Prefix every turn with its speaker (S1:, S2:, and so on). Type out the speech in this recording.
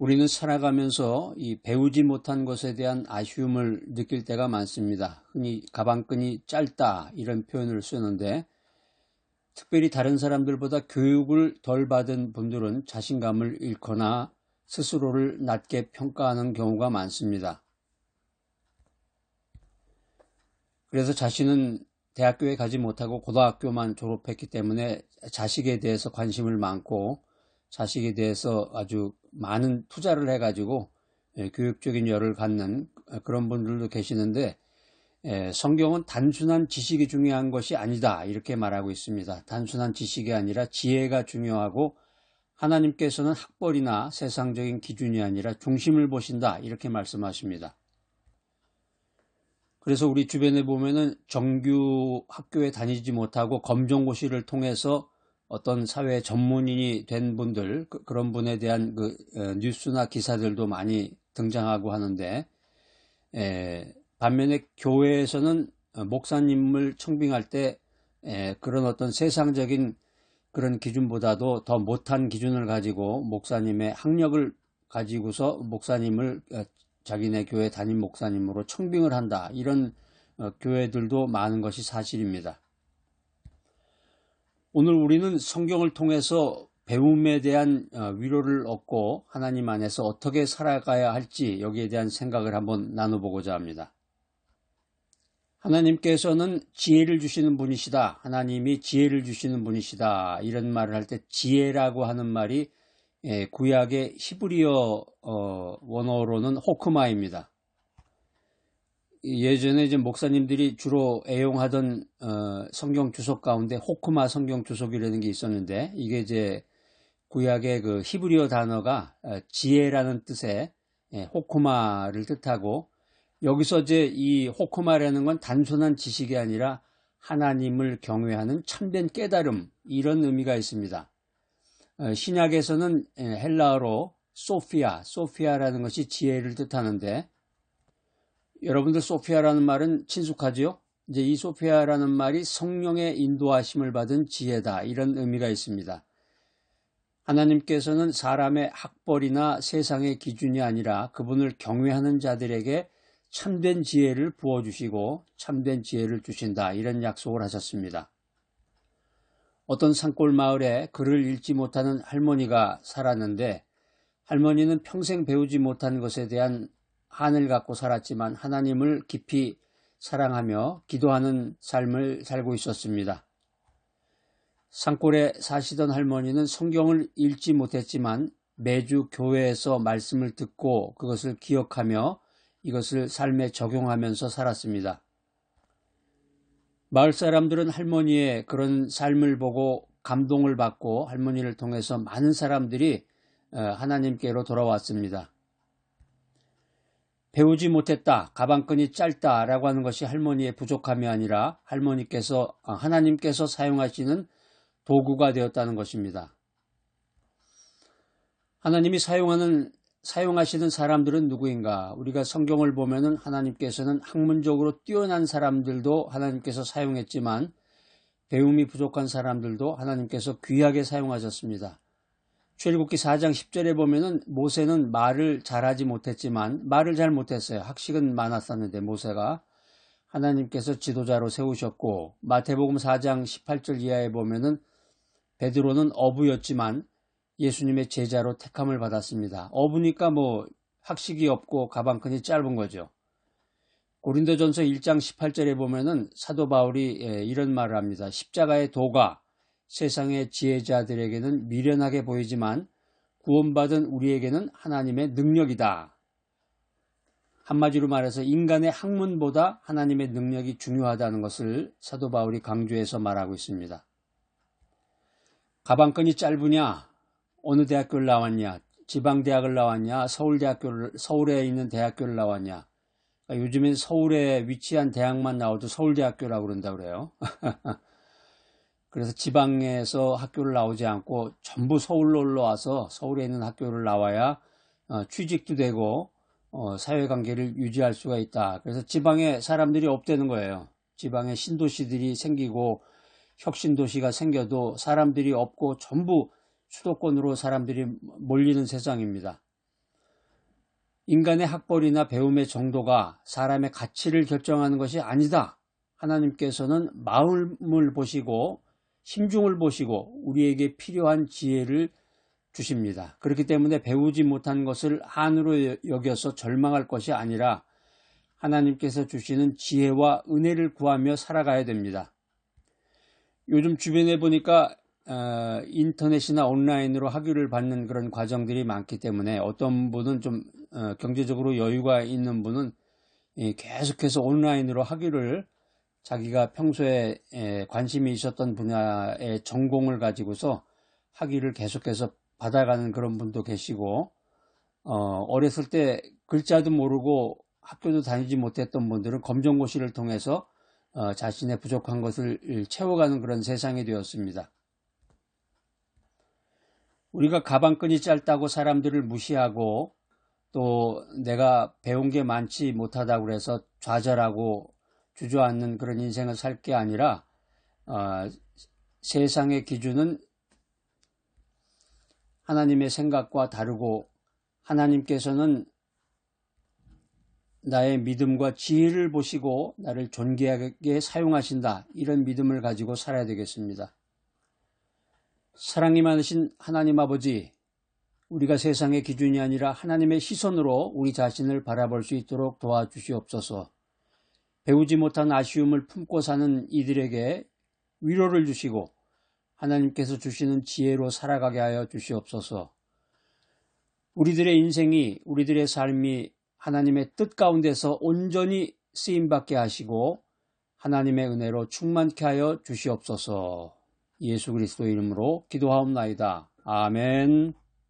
S1: 우리는 살아가면서 이 배우지 못한 것에 대한 아쉬움을 느낄 때가 많습니다. 흔히 가방끈이 짧다 이런 표현을 쓰는데, 특별히 다른 사람들보다 교육을 덜 받은 분들은 자신감을 잃거나 스스로를 낮게 평가하는 경우가 많습니다. 그래서 자신은 대학교에 가지 못하고 고등학교만 졸업했기 때문에 자식에 대해서 관심을 많고 자식에 대해서 아주 많은 투자를 해가지고 교육적인 열을 갖는 그런 분들도 계시는데, 성경은 단순한 지식이 중요한 것이 아니다 이렇게 말하고 있습니다. 단순한 지식이 아니라 지혜가 중요하고 하나님께서는 학벌이나 세상적인 기준이 아니라 중심을 보신다 이렇게 말씀하십니다. 그래서 우리 주변에 보면은 정규 학교에 다니지 못하고 검정고시를 통해서 어떤 사회 전문인이 된 분들, 그런 분에 대한 뉴스나 기사들도 많이 등장하고 하는데, 반면에 교회에서는 목사님을 청빙할 때 그런 어떤 세상적인 그런 기준보다도 더 못한 기준을 가지고 목사님의 학력을 가지고서 목사님을 자기네 교회 담임 목사님으로 청빙을 한다, 이런 교회들도 많은 것이 사실입니다. 오늘 우리는 성경을 통해서 배움에 대한 위로를 얻고 하나님 안에서 어떻게 살아가야 할지 여기에 대한 생각을 한번 나눠보고자 합니다. 하나님께서는 지혜를 주시는 분이시다, 하나님이 지혜를 주시는 분이시다, 이런 말을 할 때 지혜라고 하는 말이 구약의 히브리어 원어로는 호크마입니다. 예전에 이제 목사님들이 주로 애용하던 성경 주석 가운데 호크마 성경 주석이라는 게 있었는데, 이게 이제 구약의 그 히브리어 단어가 지혜라는 뜻의 호크마를 뜻하고, 여기서 이제 이 호크마라는 건 단순한 지식이 아니라 하나님을 경외하는 참된 깨달음, 이런 의미가 있습니다. 신약에서는 헬라어로 소피아라는 것이 지혜를 뜻하는데, 여러분들 소피아라는 말은 친숙하지요? 이제 이 소피아라는 말이 성령의 인도하심을 받은 지혜다, 이런 의미가 있습니다. 하나님께서는 사람의 학벌이나 세상의 기준이 아니라 그분을 경외하는 자들에게 참된 지혜를 부어주시고 참된 지혜를 주신다, 이런 약속을 하셨습니다. 어떤 산골 마을에 글을 읽지 못하는 할머니가 살았는데, 할머니는 평생 배우지 못한 것에 대한 한을 갖고 살았지만 하나님을 깊이 사랑하며 기도하는 삶을 살고 있었습니다. 산골에 사시던 할머니는 성경을 읽지 못했지만 매주 교회에서 말씀을 듣고 그것을 기억하며 이것을 삶에 적용하면서 살았습니다. 마을 사람들은 할머니의 그런 삶을 보고 감동을 받고 할머니를 통해서 많은 사람들이 하나님께로 돌아왔습니다. 배우지 못했다, 가방끈이 짧다라고 하는 것이 할머니의 부족함이 아니라 하나님께서 사용하시는 도구가 되었다는 것입니다. 하나님이 사용하시는 사람들은 누구인가? 우리가 성경을 보면은 하나님께서는 학문적으로 뛰어난 사람들도 하나님께서 사용했지만 배움이 부족한 사람들도 하나님께서 귀하게 사용하셨습니다. 출애굽기 4장 10절에 보면은 모세는 말을 잘하지 못했지만, 말을 잘 못했어요. 학식은 많았었는데 모세가 하나님께서 지도자로 세우셨고, 마태복음 4장 18절 이하에 보면은 베드로는 어부였지만 예수님의 제자로 택함을 받았습니다. 어부니까 학식이 없고 가방끈이 짧은 거죠. 고린도전서 1장 18절에 보면은 사도 바울이 이런 말을 합니다. 십자가의 도가 세상의 지혜자들에게는 미련하게 보이지만 구원받은 우리에게는 하나님의 능력이다. 한마디로 말해서 인간의 학문보다 하나님의 능력이 중요하다는 것을 사도 바울이 강조해서 말하고 있습니다. 가방끈이 짧으냐? 어느 대학교를 나왔냐? 지방대학을 나왔냐? 서울에 있는 대학교를 나왔냐? 그러니까 요즘엔 서울에 위치한 대학만 나와도 서울대학교라고 그런다고 그래요. 그래서 지방에서 학교를 나오지 않고 전부 서울로 올라와서 서울에 있는 학교를 나와야 취직도 되고 사회관계를 유지할 수가 있다. 그래서 지방에 사람들이 없다는 거예요. 지방에 신도시들이 생기고 혁신도시가 생겨도 사람들이 없고 전부 수도권으로 사람들이 몰리는 세상입니다. 인간의 학벌이나 배움의 정도가 사람의 가치를 결정하는 것이 아니다. 하나님께서는 마음을 보시고 심중을 보시고 우리에게 필요한 지혜를 주십니다. 그렇기 때문에 배우지 못한 것을 한으로 여겨서 절망할 것이 아니라 하나님께서 주시는 지혜와 은혜를 구하며 살아가야 됩니다. 요즘 주변에 보니까 인터넷이나 온라인으로 학위를 받는 그런 과정들이 많기 때문에 어떤 분은 좀 경제적으로 여유가 있는 분은 계속해서 온라인으로 학위를 자기가 평소에 관심이 있었던 분야의 전공을 가지고서 학위를 계속해서 받아가는 그런 분도 계시고, 어렸을 때 글자도 모르고 학교도 다니지 못했던 분들은 검정고시를 통해서 자신의 부족한 것을 채워가는 그런 세상이 되었습니다. 우리가 가방끈이 짧다고 사람들을 무시하고 또 내가 배운 게 많지 못하다고 해서 좌절하고 주저앉는 그런 인생을 살 게 아니라 세상의 기준은 하나님의 생각과 다르고 하나님께서는 나의 믿음과 지혜를 보시고 나를 존귀하게 사용하신다. 이런 믿음을 가지고 살아야 되겠습니다. 사랑이 많으신 하나님 아버지, 우리가 세상의 기준이 아니라 하나님의 시선으로 우리 자신을 바라볼 수 있도록 도와주시옵소서. 배우지 못한 아쉬움을 품고 사는 이들에게 위로를 주시고 하나님께서 주시는 지혜로 살아가게 하여 주시옵소서. 우리들의 인생이, 우리들의 삶이 하나님의 뜻 가운데서 온전히 쓰임받게 하시고 하나님의 은혜로 충만케 하여 주시옵소서. 예수 그리스도 이름으로 기도하옵나이다. 아멘.